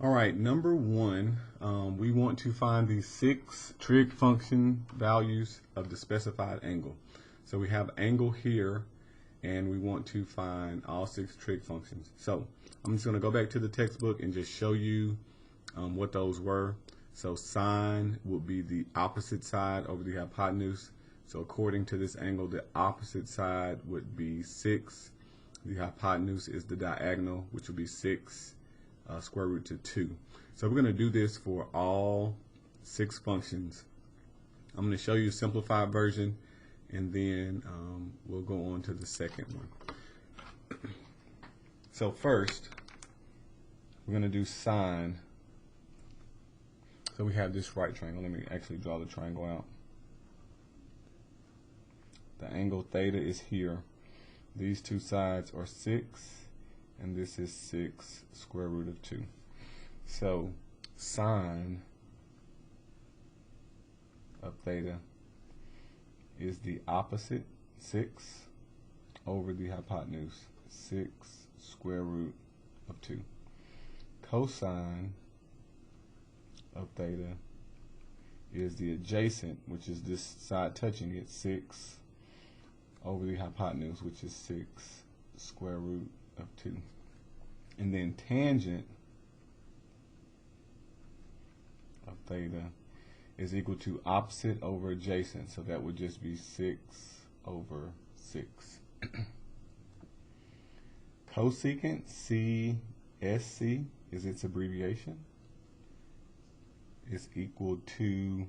All right, number one, we want to find the 6 trig function values of the specified angle. So we have angle here, and we want to find all 6 trig functions. So I'm just going to go back to the textbook and just show you what those were. So sine would be the opposite side over the hypotenuse. So according to this angle, the opposite side would be 6. The hypotenuse is the diagonal, which would be 6 square root to 2. So we're going to do this for all 6 functions. I'm going to show you a simplified version, and then we'll go on to the second one. So first, we're going to do sine. So we have this right triangle. Let me actually draw the triangle out. The angle theta is here. These two sides are 6, and this is 6 square root of 2. So sine of theta is the opposite 6 over the hypotenuse, 6 square root of 2. Cosine of theta is the adjacent, which is this side touching it, 6 over the hypotenuse, which is 6 square root of 2. And then tangent of theta is equal to opposite over adjacent, so that would just be 6 over 6. Cosecant, CSC is its abbreviation, is equal to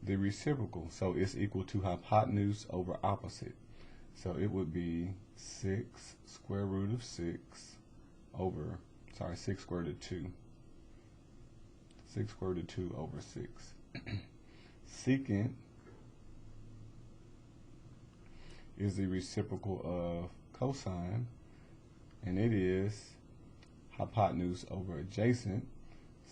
the reciprocal, so it's equal to hypotenuse over opposite. So it would be 6 square root of 6 over, 6 square root of 2. 6 square root of 2 over 6. Secant is the reciprocal of cosine, and it is hypotenuse over adjacent,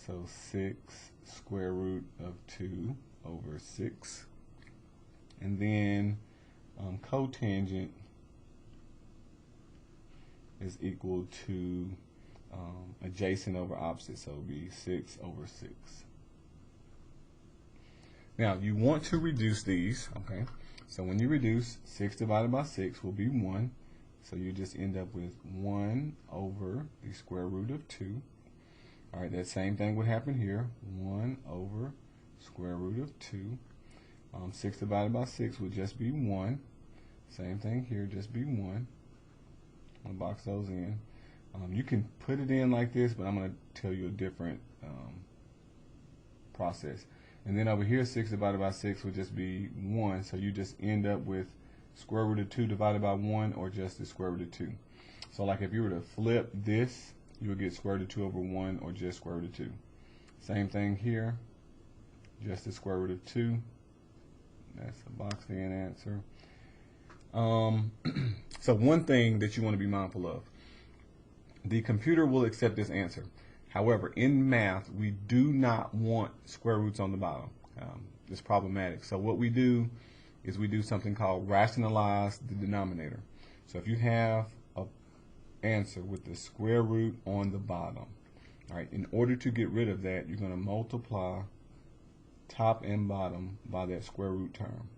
so 6 square root of 2 over 6. And then cotangent is equal to adjacent over opposite, so it would be 6 over 6. Now you want to reduce these, okay? So when you reduce, 6 divided by 6 will be 1, so you just end up with 1 over the square root of 2. All right, that same thing would happen here, 1 over square root of 2. 6 divided by 6 would just be 1. Same thing here, just be 1. I'm going to box those in. You can put it in like this, but I'm going to tell you a different process. And then over here, 6 divided by 6 would just be 1, so you just end up with square root of 2 divided by 1, or just the square root of 2. So like if you were to flip this, you would get square root of 2 over 1, or just square root of 2. Same thing here, just the square root of 2. That's a boxed in answer. So one thing that you want to be mindful of, the computer will accept this answer. However, in math, we do not want square roots on the bottom. It's problematic. So what we do is we do something called rationalize the denominator. So if you have an answer with the square root on the bottom, all right, in order to get rid of that, you're going to multiply top and bottom by that square root term.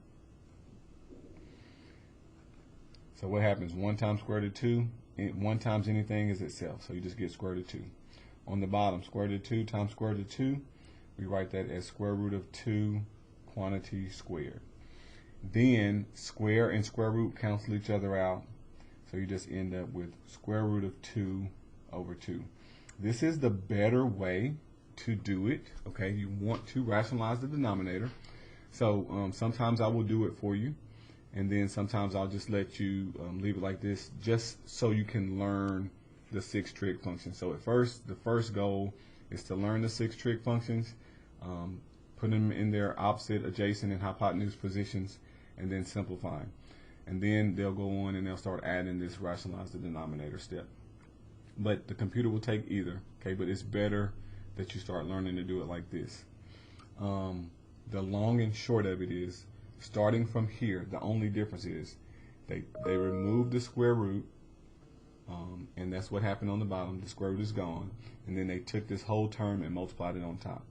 So what happens? 1 times square root of 2, 1 times anything is itself, so you just get square root of 2. On the bottom, square root of 2 times square root of 2, we write that as square root of 2 quantity squared. Then square and square root cancel each other out, so you just end up with square root of 2 over 2. This is the better way to do it, okay? You want to rationalize the denominator. So sometimes I will do it for you, and then sometimes I'll just let you leave it like this, just so you can learn the 6 trig functions. So at first, the first goal is to learn the 6 trig functions, put them in their opposite, adjacent, and hypotenuse positions, and then simplifying. And then they'll go on and they'll start adding this rationalize the denominator step. But the computer will take either, okay? But it's better that you start learning to do it like this. The long and short of it is, starting from here, the only difference is they remove the square root And that's what happened on the bottom. The square root is gone, and then they took this whole term and multiplied it on top.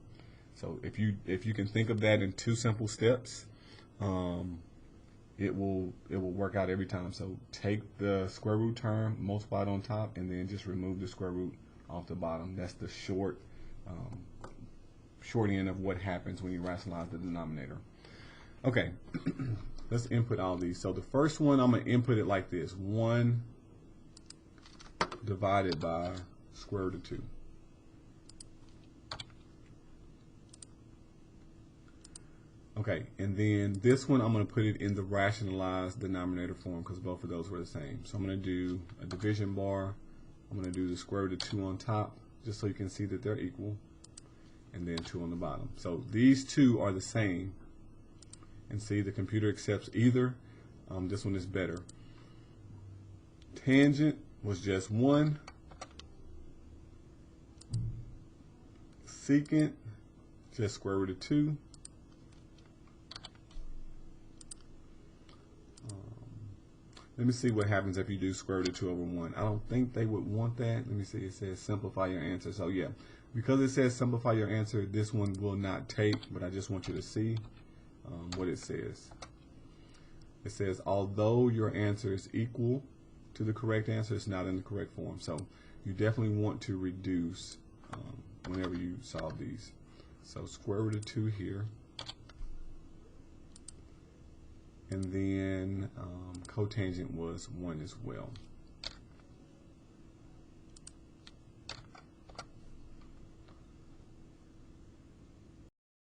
So if you can think of that in two simple steps, it will work out every time. So take the square root term, multiply it on top, and then just remove the square root off the bottom. That's the short end of what happens when you rationalize the denominator. Okay, let's input all these. So the first one, I'm going to input it like this: 1 divided by square root of 2. Okay, and then this one I'm going to put it in the rationalized denominator form because both of those were the same. So I'm going to do a division bar. I'm going to do the square root of 2 on top just so you can see that they're equal, and then 2 on the bottom. So these two are the same, and see the computer accepts either. This one is better. Tangent was just 1. Secant, just square root of 2. Let me see what happens if you do square root of 2 over 1. I don't think they would want that. Let me see. It says simplify your answer. So yeah, because it says simplify your answer, this one will not take, but I just want you to see what it says. It says, although your answer is equal to the correct answer, it's not in the correct form. So you definitely want to reduce whenever you solve these. So square root of 2 here. And then cotangent was 1 as well.